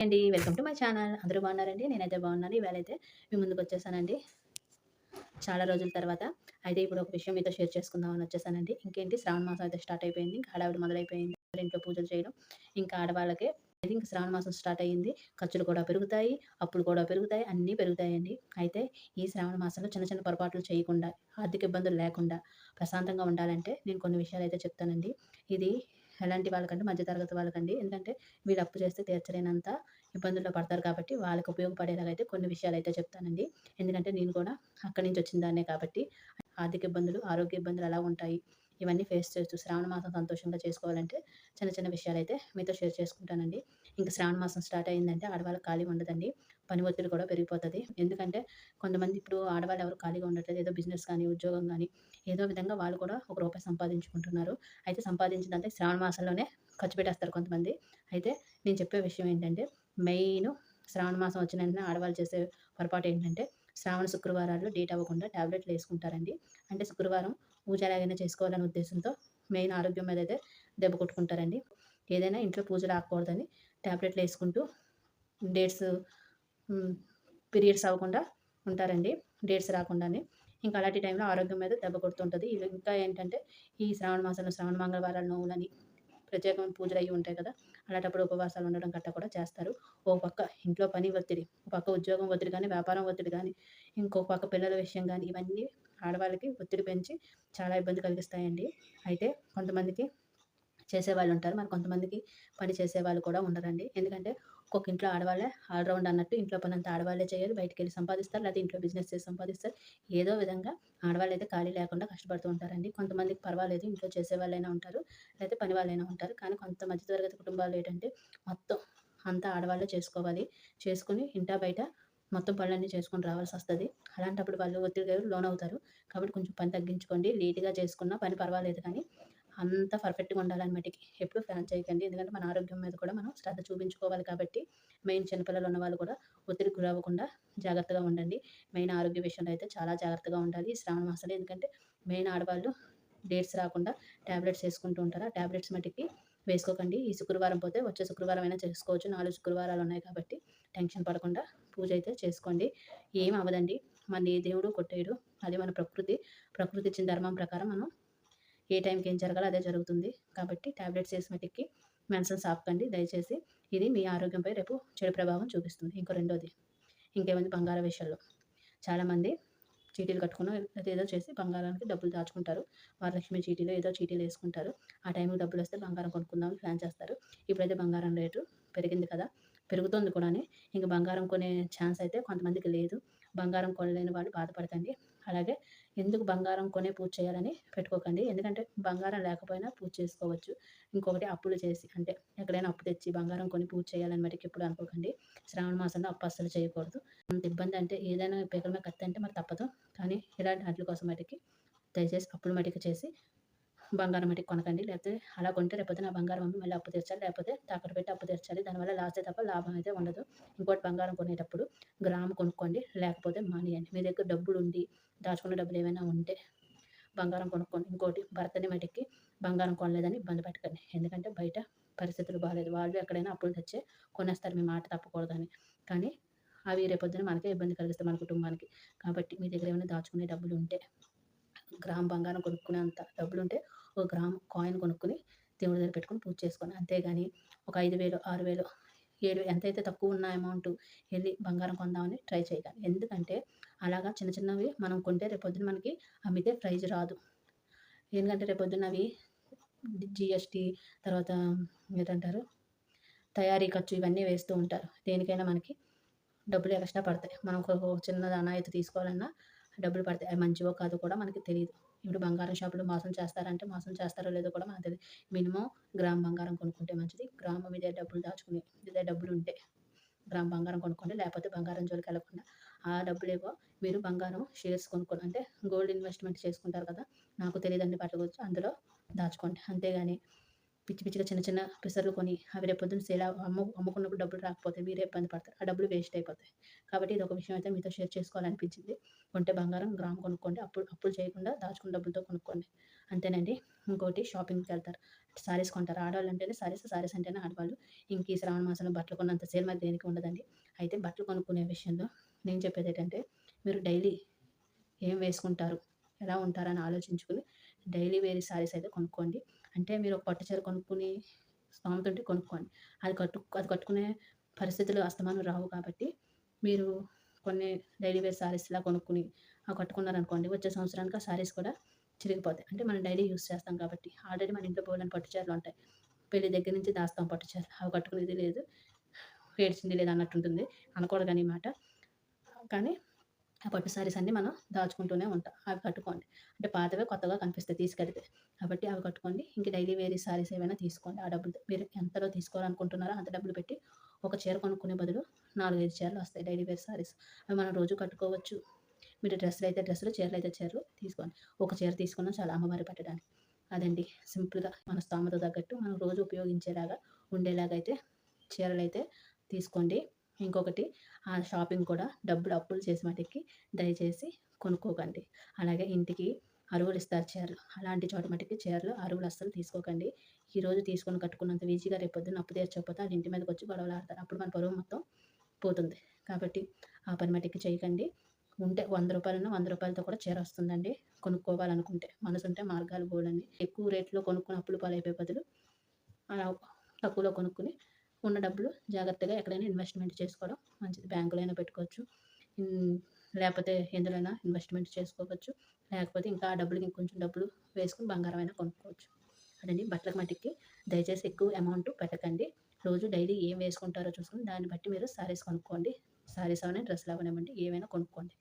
అండి. Welcome to my channel. అందరూ బాగున్నారండి? నేనైతే బాగున్నాను. ఇవాళైతే మీ ముందుకొచ్చేసానండి. చాలా రోజుల తర్వాత. అయితే ఇప్పుడు ఒక విషయం మీతో షేర్ చేసుకుందామని వచ్చేసానండి. ఇంకేంటి శ్రావణ మాసం అయితే స్టార్ట్ అయిపోయింది. ఇంకా హడావిడి మొదలైపోయింది. ఇంట్లో పూజలు చేయడం. ఇంకా ఆడవాళ్ళకే ఇంక శ్రావణ మాసం స్టార్ట్ అయ్యింది. ఖర్చులు కూడా పెరుగుతాయి. అప్పులు కూడా పెరుగుతాయి. అన్నీ పెరుగుతాయండి. అయితే ఈ శ్రావణ మాసంలో చిన్న చిన్న పొరపాట్లు చేయకుండా, ఆర్థిక ఇబ్బందులు లేకుండా, ప్రశాంతంగా ఉండాలంటే నేను కొన్ని విషయాలైతే చెప్తానండి. ఇది ఎలాంటి వాళ్ళకంటే మధ్య తరగతి వాళ్ళకండి. ఎందుకంటే వీళ్ళు అప్పు చేస్తే తీర్చలేనంత ఇబ్బందుల్లో పడతారు కాబట్టి వాళ్ళకి ఉపయోగపడేలాగైతే కొన్ని విషయాలైతే చెప్తానండి. ఎందుకంటే నేను కూడా అక్కడి నుంచి వచ్చిన దాన్నే కాబట్టి ఆర్థిక ఇబ్బందులు, ఆరోగ్య ఇబ్బందులు ఎలా ఉంటాయి, ఇవన్నీ ఫేస్ చేస్తూ శ్రావణ మాసం సంతోషంగా చేసుకోవాలంటే చిన్న చిన్న విషయాలైతే మీతో షేర్ చేసుకుంటానండి. ఇంక శ్రావణ మాసం స్టార్ట్ అయిందంటే ఆడవాళ్ళకి ఖాళీ ఉండదండి. పని ఒత్తిడి కూడా పెరిగిపోతది. ఎందుకంటే కొంతమంది ఇప్పుడు ఆడవాళ్ళు ఎవరు ఖాళీగా ఉండట్లేదు. ఏదో బిజినెస్ గాని, ఉద్యోగం గాని ఏదో విధంగా వాళ్ళు కూడా ఒక రూపాయి సంపాదించుకుంటున్నారు. అయితే సంపాదించిందంటే శ్రావణ మాసంలోనే ఖర్చు పెట్టేస్తారు కొంతమంది. అయితే నేను చెప్పే విషయం ఏంటంటే మెయిను శ్రావణ మాసం వచ్చిన వెంటనే ఆడవాళ్ళు చేసే పొరపాటు ఏంటంటే శ్రావణ శుక్రవారాల్లో డేట్ అవ్వకుండా టాబ్లెట్లు వేసుకుంటారండి. అంటే శుక్రవారం పూజ ఎలాగైనా చేసుకోవాలనే ఉద్దేశంతో మెయిన్ ఆరోగ్యం మీద అయితే దెబ్బ కొట్టుకుంటారండి. ఏదైనా ఇంట్లో పూజలు ఆగకూడదని టాబ్లెట్లు వేసుకుంటూ డేట్స్ హ్మ్. పీరియడ్స్ అవ్వకుండా ఉంటారండి. డేట్స్ రాకుండానే. ఇంకా అలాంటి టైంలో ఆరోగ్యం మీద దెబ్బ కొడుతుంటది. ఇది ఇంకా ఏంటంటే ఈ శ్రావణ మాసంలో శ్రావణ మంగళవారాలు నోములని ప్రత్యేకమైన పూజలయ్యి ఉంటాయి కదా! అలాంటప్పుడు ఉపవాసాలు ఉండడం గట్టా కూడా చేస్తారు. ఓ పక్క ఇంట్లో పని ఒత్తిడి, ఒక పక్క ఉద్యోగం ఒత్తిడి గాని, వ్యాపారం ఒత్తిడి గాని, ఇంకో పక్క పిల్లల విషయం గాని, ఇవన్నీ ఆడవాళ్ళకి ఒత్తిడి పెంచి చాలా ఇబ్బంది కలిగిస్తాయండి. అయితే కొంతమందికి చేసేవాళ్ళుంటారు. మరి కొంతమందికి పని చేసేవాళ్ళు కూడా ఉండరండి. ఎందుకంటే ఒక్కొక్క ఇంట్లో ఆడవాళ్ళే ఆల్ రౌండ్ అన్నట్టు ఇంట్లో పనంతా ఆడవాళ్ళే చేయాలి. బయటికెళ్ళి సంపాదిస్తారు. లేకపోతే ఇంట్లో బిజినెస్ చేసి సంపాదిస్తారు. ఏదో విధంగా ఆడవాళ్ళైతే ఖాళీ లేకుండా కష్టపడుతూ ఉంటారండి. కొంతమందికి పర్వాలేదు ఇంట్లో చేసేవాళ్ళైనా ఉంటారు. లేకపోతే పని వాళ్ళైనా ఉంటారు. కానీ కొంత మధ్య తరగతి కుటుంబాల్లో ఏంటంటే మొత్తం అంతా ఆడవాళ్ళే చేసుకోవాలి. చేసుకొని ఇంటా బయట మొత్తం పనులన్నీ చేసుకొని రావాల్సొస్తది. అలాంటప్పుడు వాళ్ళు ఒత్తిడికి లోనవుతారు. కాబట్టి కొంచెం పని తగ్గించుకోండి. లేట్‌గా చేసుకున్నా పని పర్వాలేదు కానీ అంత పర్ఫెక్ట్‌గా ఉండాలనమాటికి. ఎప్పుడు ఫ్యాన్ చేయకండి. ఎందుకంటే మన ఆరోగ్యం మీద కూడా మనం శ్రద్ధ చూపించుకోవాలి కాబట్టి, మెయిన్ చిన్నపిల్లలు ఉన్నవాళ్ళు కూడా ఒత్తిడికి గురవ్వకుండా జాగ్రత్తగా ఉండండి. మెయిన్ ఆరోగ్య విషయంలో అయితే చాలా జాగ్రత్తగా ఉండాలి. ఈ శ్రావణ మాసంలో ఎందుకంటే మెయిన్ ఆడవాళ్ళు డేట్స్ రాకుండా టాబ్లెట్స్ ఏసుకుంటూ ఉంటారు. ఆ టాబ్లెట్స్ మటికి వేసుకోకండి. ఈ శుక్రవారం పోతే వచ్చే శుక్రవారం అయినా చేసుకోవచ్చు. 4 శుక్రవారాలు ఉన్నాయి కాబట్టి టెన్షన్ పడకుండా పూజ అయితే చేసుకోండి. ఏం అవ్వదండి. మనని ఏ దేవుడు కొట్టేయడు. అది మన ప్రకృతి. ప్రకృతి ఇచ్చిన ధర్మం ప్రకారం మనం ఏ టైంకి ఏం జరగాలో అదే జరుగుతుంది. కాబట్టి టాబ్లెట్స్ ఏసి మటికి మెన్సెన్స్ ఆపకండి దయచేసి. ఇది మీ ఆరోగ్యంపై రేపు చెడు ప్రభావం చూపిస్తుంది. ఇంకో రెండోది ఇంకేముంది బంగారం విషయంలో. చాలామంది చీటీలు కట్టుకునో లేతే ఏదో చేసి బంగారానికి డబ్బులు దాచుకుంటారు. వరలక్ష్మి చీటీలో ఏదో చీటీలేసుకుంటారు. ఆ టైంకి డబ్బులొస్తే బంగారం కొనుక్కుందామని ప్లాన్ చేస్తారు. ఇప్పుడైతే బంగారం రేటు పెరిగింది కదా! పెరుగుతోంది కూడాని. ఇంక బంగారం కొనే ఛాన్స్ అయితే కొంతమందికి లేదు. బంగారం కొనలేని వాళ్ళు బాధపడకండి. అలాగే ఎందుకు బంగారం కొనే పూజ చేయాలని పెట్టుకోకండి. ఎందుకంటే బంగారం లేకపోయినా పూజ చేసుకోవచ్చు. ఇంకొకటి అప్పులు చేసి అంటే ఎక్కడైనా అప్పు తెచ్చి బంగారం కొని పూజ చేయాలని మటికి ఎప్పుడు అనుకోకండి. శ్రావణ మాసంలో అప్పు అస్సలు చేయకూడదు. అంత ఇబ్బంది అంటే ఏదైనా పీకల మీద కత్తి అంటే మరి తప్పదు. కానీ ఇలాంటి ఆటిల కోసం మటికి దయచేసి అప్పులు మటికి చేసి బంగారం మటికి కొనకండి. లేకపోతే అలా కొంటే రేపొద్దున ఆ బంగారం అమ్మి మళ్ళీ అప్పు తీర్చాలి. లేకపోతే తాకట్టు పెట్టి అప్పు తీర్చాలి. దానివల్ల లాసే తప్ప లాభం అయితే ఉండదు. ఇంకోటి బంగారం కొనేటప్పుడు గ్రాము కొనుక్కోండి. లేకపోతే మానేయండి. మీ దగ్గర డబ్బులుండి దాచుకున్న డబ్బులు ఏమైనా ఉంటే బంగారం కొనుక్కోండి. ఇంకోటి భర్తని మటికి బంగారం కొనలేదని ఇబ్బంది పెట్టకండి. ఎందుకంటే బయట పరిస్థితులు బాలేదు. వాళ్ళు ఎక్కడైనా అప్పులు తెచ్చే కొనేస్తారు మీ మాట తప్పకూడదని. కానీ అవి రేపొద్దున మనకే ఇబ్బంది కలిగిస్తాయి మన కుటుంబానికి. కాబట్టి మీ దగ్గర ఏమైనా దాచుకునే డబ్బులుంటే గ్రామ్ బంగారం కొనుక్కునేంత డబ్బులుంటే ఒక గ్రామ్ కాయిన్ కొనుక్కొని దేవుడి దగ్గర పెట్టుకొని పూజ చేసుకోండి. అంతేగాని ఒక 5,000, 6,000, 7 ఎంతైతే తక్కువ ఉన్న అమౌంట్ ఎళ్లి బంగారం కొందామని ట్రై చేయకండి. ఎందుకంటే అలాగా చిన్న చిన్నవి మనం కొంటే రేపొద్దున మనకి అమ్మితే ప్రైజ్ రాదు. ఎందుకంటే రేపొద్దున అవి జీఎస్టీ తర్వాత ఏదంటారు తయారీ ఖర్చు ఇవన్నీ వేస్తూ ఉంటారు. దేనికైనా మనకి డబ్బులు ఎక్స్‌ట్రా పడతాయి. మనం ఒక చిన్నది అనాయత్తు తీసుకోవాలన్నా డబ్బులు పడతాయి. అవి మంచివో కాదో కూడా మనకి తెలీదు. ఇప్పుడు బంగారం షాపులో మోసం చేస్తారంటే మోసం చేస్తారో లేదో కూడా మనకు తెలీదు. మినిమమ్ గ్రామ్ బంగారం కొనుక్కుంటే మంచిది. గ్రాము మీ దగ్గర డబ్బులు దాచుకుని మీ దగ్గర డబ్బులుంటే గ్రామ్ బంగారం కొనుక్కోండి. లేకపోతే బంగారం జోలికెళ్ళకుండా ఆ డబ్బులేవో మీరు బంగారం షేర్స్ కొనుక్కోండి. అంటే గోల్డ్ ఇన్వెస్ట్‌మెంట్ చేసుకుంటారు కదా! నాకు తెలీదండి వాటి గురించి. అందులో దాచుకోండి. అంతేగాని పిచ్చి పిచ్చిగా చిన్న చిన్న పెసర్లు కొని అవి రేపొద్దున సేల్ అమ్ముకున్నప్పుడు డబ్బులు రాకపోతే మీరే ఇబ్బంది పడతారు. ఆ డబ్బులు వేస్ట్ అయిపోతాయి. కాబట్టి ఇదొక విషయం అయితే మీతో షేర్ చేసుకోవాలనిపించింది. కొంటే బంగారం గ్రామ్ కొనుక్కోండి. అప్పులు చేయకుండా దాచుకున్న డబ్బులతో కొనుక్కోండి. అంతేనండి. ఇంకోటి షాపింగ్‌కెళ్తారు. సారీస్ కొంటారు. ఆడవాళ్ళంటేనే సారీస్, సారీస్ అంటేనే ఆడవాళ్ళు. ఇంక ఈ శ్రావణ మాసంలో బట్టలు కొన్నంత సేల్ మరి దేనికి ఉండదండి. అయితే బట్టలు కొనుక్కునే విషయంలో నేను చెప్పేదేంటంటే మీరు డైలీ ఏం వేసుకుంటారు? ఎలా ఉంటారని ఆలోచించుకొని డైలీ వేర్ శారీస్ అయితే కొనుక్కోండి. అంటే మీరు ఒక పట్టు చీర కొనుక్కుని స్తోమత ఉంటే కొనుక్కోండి. అది కట్టుకునే పరిస్థితులు అస్తమానం రావు కాబట్టి మీరు కొన్ని డైలీ వేర్ శారీస్‌లా కొనుక్కొని అవి కట్టుకున్నారనుకోండి వచ్చే సంవత్సరానికి ఆ శారీస్ కూడా చిరిగిపోతాయి. అంటే మనం డైలీ యూజ్ చేస్తాం కాబట్టి. ఆల్రెడీ మన ఇంట్లో బోలెడన్ని పట్టు చీరలుంటాయి. పెళ్లి దగ్గర నుంచి దాస్తాం పట్టు చీరలు. అవి కట్టుకునేది లేదు. ఏడ్చింది లేదు అన్నట్టుంటుంది. అనకూడదు గాని ఈ మాట. కానీ ఆ పట్టు శారీస్ అన్నీ మనం దాచుకుంటూనే ఉంటాం. అవి కట్టుకోండి. అంటే పాతవే కొత్తగా కనిపిస్తాయి తీసుకెళ్తే. కాబట్టి అవి కట్టుకోండి. ఇంక డైలీ వేర్ శారీస్ ఏవైనా తీసుకోండి. ఆ డబ్బులతో మీరు ఎంతలో తీసుకోవాలనుకుంటున్నారో అంత డబ్బులు పెట్టి ఒక చీర కొనుక్కునే బదులు 4, 5 చీరలు వస్తాయి డైలీ వేర్ శారీస్. అవి మనం రోజు కట్టుకోవచ్చు. మీరు డ్రెస్సులయితే డ్రెస్సులు, చీరలయితే చీరలు తీసుకోండి. ఒక చీర తీసుకున్నా చాలు అమ్మవారికి పెట్టడానికి. అదండి సింపుల్‌గా మన స్తోమత తగ్గట్టు మనం రోజు ఉపయోగించేలాగా ఉండేలాగా అయితే చీరలైతే తీసుకోండి. ఇంకొకటి షాపింగ్ కూడా డబ్బులు అప్పులు చేసి మటికి దయచేసి కొనుక్కోకండి. అలాగే ఇంటికి అరువులిస్తారు చీరలు. అలాంటి చోట మటికి చీరలు, అరువులు అస్సలు తీసుకోకండి. ఈరోజు తీసుకొని కట్టుకున్నంత ఈజీగా రేపొద్దున అప్పు తీర్చకపోతే ఆళ్ళ ఇంటి మీదకొచ్చి గొడవలాడతారు. అప్పుడు మన పరువు మొత్తం పోతుంది. కాబట్టి ఆ పని మటికి చేయకండి. ఉంటే రూ. 100 ఉన్న రూ. 100తో కూడా చీర వస్తుందండి. కొనుక్కోవాలనుకుంటే. మనసుంటే మార్గాలు బోలెడన్ని. ఎక్కువ రేట్‌లో కొనుక్కొని అప్పుల పాలైపోయే బదులు అలా తక్కువలో కొనుక్కొని ఉన్న డబ్బులు జాగ్రత్తగా ఎక్కడైనా ఇన్వెస్ట్‌మెంట్ చేసుకోవడం మంచిది. బ్యాంకులో అయినా పెట్టుకోవచ్చు. హ్మ్. లేపోతే ఎందులోనైనా ఇన్వెస్ట్‌మెంట్ చేసుకోవచ్చు. లేకపోతే ఇంకా ఆ డబ్బులకి ఇంకొంచెం డబ్బులు వేసుకొని బంగారం అయినా కొనుక్కోవచ్చు. అదండి బట్టలకు మటికి దయచేసి ఎక్కువ అమౌంట్ పెట్టకండి. రోజు డైలీ ఏం వేసుకుంటారో చూసుకొని దాన్ని బట్టి మీరు శారీస్ కొనుక్కోండి. శారీస్ అవని, డ్రెస్సులు అవ్వనివ్వండి ఏవైనా కొనుక్కోండి.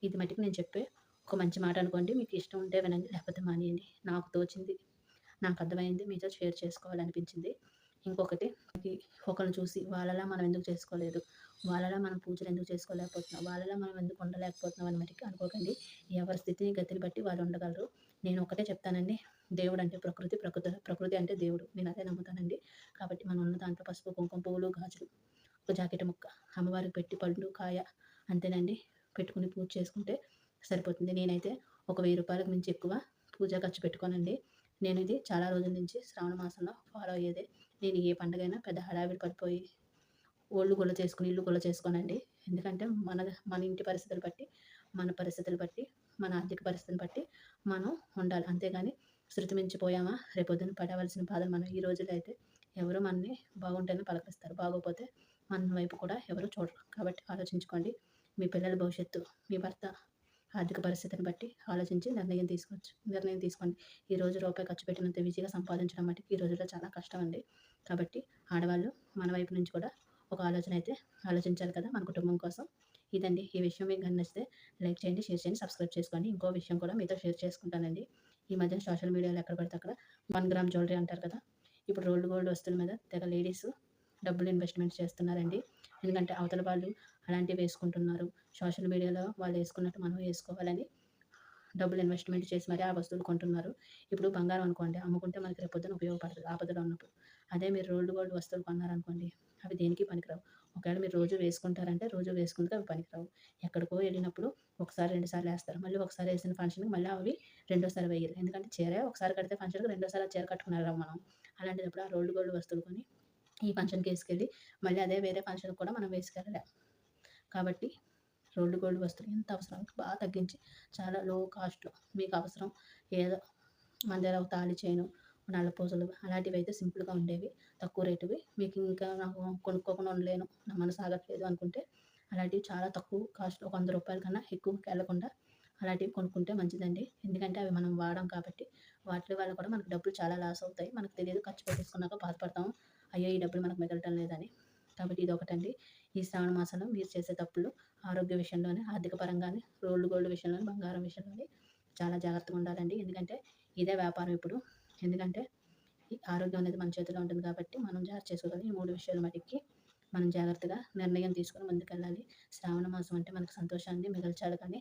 ఇది మటికి నేను చెప్పే ఒక మంచి మాట అనుకోండి. మీకు ఇష్టం ఉంటే వినండి. లేకపోతే మానేయండి. నాకు తోచింది, నాకు అర్థమైంది మీతో షేర్ చేసుకోవాలనిపించింది. ఇంకొకటి ఒకళ్ళని చూసి వాళ్ళలా మనం ఎందుకు చేసుకోలేదు, వాళ్ళలా మనం పూజలు ఎందుకు చేసుకోలేకపోతున్నాం, వాళ్ళలా మనం ఎందుకు ఉండలేకపోతున్నాం అని మటికి అనుకోకండి. ఎవరి స్థితిని గతిని బట్టి వాళ్ళు ఉండగలరు. నేను ఒకటే చెప్తానండి. దేవుడు అంటే ప్రకృతి, ప్రకృతి అంటే దేవుడు. నేను అదే నమ్ముతానండి. కాబట్టి మనం ఉన్న దాంట్లో పసుపు, కుంకుమ, పువ్వులు, గాజులు, ఒక జాకెట్ ముక్క, అమ్మవారికి పెట్టి పళ్ళు, కాయ అంతేనండి. పెట్టుకొని పూజ చేసుకుంటే సరిపోతుంది. నేనైతే ఒక రూ. 1000కి మించి ఎక్కువ పూజ ఖర్చు పెట్టుకోనండి. నేను ఇది చాలా రోజుల నుంచి శ్రావణ మాసంలో ఫాలో అయ్యేదే. నేను ఏ పండగైనా పెద్ద హడావిడి పడిపోయి ఒళ్ళు గుల్ల చేసుకొని, ఇల్లు గుల్ల చేసుకోనండి. ఎందుకంటే మన ఇంటి పరిస్థితులు బట్టి, మన పరిస్థితులు బట్టి, మన ఆర్థిక పరిస్థితిని బట్టి మనం ఉండాలి. అంతేగాని శృతి మించిపోయామా రేపొద్దున పడవలసిన బాధలు మనం ఈ రోజుల్లో అయితే ఎవరు మనని బాగుంటేనే పలకరిస్తారు. బాగోపోతే మన వైపు కూడా ఎవరు చూడరు. కాబట్టి ఆలోచించుకోండి. మీ పిల్లల భవిష్యత్తు, మీ భర్త ఆర్థిక పరిస్థితిని బట్టి ఆలోచించి నిర్ణయం తీసుకోండి. ఈరోజు రూపాయి ఖర్చు పెట్టినంత ఈజీగా సంపాదించడం మటికి ఈ రోజుల్లో చాలా కష్టం అండి. కాబట్టి ఆడవాళ్ళు మన వైపు నుంచి కూడా ఒక ఆలోచన అయితే ఆలోచించాలి కదా మన కుటుంబం కోసం. ఇదండి. ఈ విషయం మీకు గాని నచ్చితే లైక్ చేయండి, షేర్ చేయండి, సబ్స్క్రైబ్ చేసుకోండి. ఇంకో విషయం కూడా మీతో షేర్ చేసుకుంటానండి. ఈ మధ్య సోషల్ మీడియాలో ఎక్కడ పడితే అక్కడ 1 గ్రామ్ జ్యువెలరీ అంటారు కదా! ఇప్పుడు రోల్డ్ గోల్డ్ వస్తువుల మీద తెగ లేడీస్ డబ్బులు ఇన్వెస్ట్‌మెంట్ చేస్తున్నారండి. ఎందుకంటే అవతల వాళ్ళు అలాంటివి వేసుకుంటున్నారు. సోషల్ మీడియాలో వాళ్ళు వేసుకున్నట్టు మనం వేసుకోవాలని డబ్బులు ఇన్వెస్ట్‌మెంట్ చేసి మరి ఆ వస్తువులు కొంటున్నారు. ఇప్పుడు బంగారం అనుకోండి అమ్ముకుంటే మనకి రేపొద్దున ఉపయోగపడతది ఆపదలో ఉన్నప్పుడు. అదే మీరు రోల్డ్ గోల్డ్ వస్తువులు కొన్నారనుకోండి అవి దేనికి పనికిరావు. ఒకవేళ మీరు రోజు వేసుకుంటారంటే రోజు వేసుకుందుకు అవి పనికిరావు. ఎక్కడికో వెళ్ళినప్పుడు ఒకసారి, 2 సార్లు ఏస్తారు. మళ్ళీ ఒకసారి ఏసిన ఫంక్షన్‌కి మళ్ళీ అవి రెండోసారి వేయరు. ఎందుకంటే చీరే ఒకసారి కడితే ఫంక్షన్‌కి రెండోసారి ఆ చీర కట్టుకుని వెళ్ళం మనం. అలాంటిదప్పుడు ఆ రోల్డ్ గోల్డ్ వస్తువులు కొని ఈ ఫంక్షన్‌కి ఏసుకెళ్ళి మళ్ళీ అదే వేరే ఫంక్షన్‌కి కూడా మనం వేసుకెళ్ళలేం. కాబట్టి రోల్డ్ గోల్డ్ వస్తువులు ఎంత అవసరానికి బాగా తగ్గించి చాలా లో కాస్ట్‌లో మీకు అవసరం ఏదో మన దగ్గర ఒక తాళి చైను, నల్లపూసలు అలాంటివైతే సింపుల్‌గా ఉండేవి. తక్కువ రేటువి. మీకు ఇంకా నాకు కొనుక్కోకుండా ఉండలేను. నా మనసు ఆగట్లేదు అనుకుంటే అలాంటివి చాలా తక్కువ కాస్ట్‌లో ఒక రూ. 100 కన్నా ఎక్కువకెళ్ళకుండా అలాంటివి కొనుక్కుంటే మంచిదండి. ఎందుకంటే అవి మనం వాడం కాబట్టి వాటి వల్ల కూడా మనకు డబ్బులు చాలా లాస్ అవుతాయి. మనకు తెలీదు ఖర్చు పెట్టేసుకున్నాక బాధపడతాం. అయ్యో! ఈ డబ్బులు మనకు మిగలటం లేదని. కాబట్టి ఇదొకటండి. ఈ శ్రావణ మాసంలో మీరు చేసే తప్పులు ఆరోగ్య విషయంలోనే, ఆర్థిక పరంగానే, రోల్డ్ గోల్డ్ విషయంలోనే, బంగారం విషయంలోనే చాలా జాగ్రత్తగా ఉండాలండి. ఎందుకంటే ఇదే వ్యాపారం ఇప్పుడు. ఎందుకంటే ఈ ఆరోగ్యం అనేది మన చేతిలో ఉంటుంది కాబట్టి మనం జాగ్రత్త చేసుకోవాలి. ఈ 3 విషయాలు మటికి మనం జాగ్రత్తగా నిర్ణయం తీసుకొని ముందుకెళ్ళాలి. శ్రావణ మాసం అంటే మనకు సంతోషాన్ని మిగల్చాలి కానీ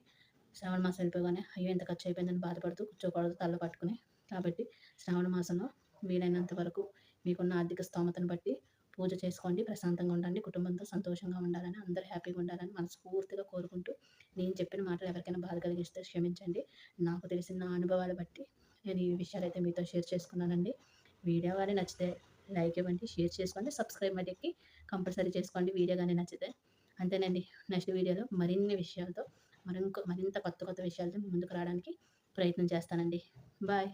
శ్రావణ మాసం వెళ్ళిపోగానే అయ్యో! ఇంత ఖర్చు అయిపోయిందని బాధపడుతూ కూర్చోకూడదు తల్ల పట్టుకుని. కాబట్టి శ్రావణ మాసంలో వీలైనంత వరకు మీకున్న ఆర్థిక స్తోమతను బట్టి పూజ చేసుకోండి. ప్రశాంతంగా ఉండండి. కుటుంబంతో సంతోషంగా ఉండాలని, అందరూ హ్యాపీగా ఉండాలని మనస్ఫూర్తిగా కోరుకుంటూ, నేను చెప్పిన మాటలు ఎవరికైనా బాధ కలిగిస్తే క్షమించండి. నాకు తెలిసిన నా అనుభవాలు బట్టి నేను ఈ విషయాలైతే మీతో షేర్ చేసుకున్నానండి. వీడియో గాని నచ్చితే లైక్ ఇవ్వండి, షేర్ చేసుకోండి, సబ్స్క్రైబ్ మటికి కంపల్సరీ చేసుకోండి వీడియో గాని నచ్చితే. అంతేనండి. నెక్స్ట్ వీడియోలో మరిన్ని విషయాలతో మరింత కొత్త కొత్త విషయాలతో మీ ముందుకు రావడానికి ప్రయత్నం చేస్తానండి. బాయ్.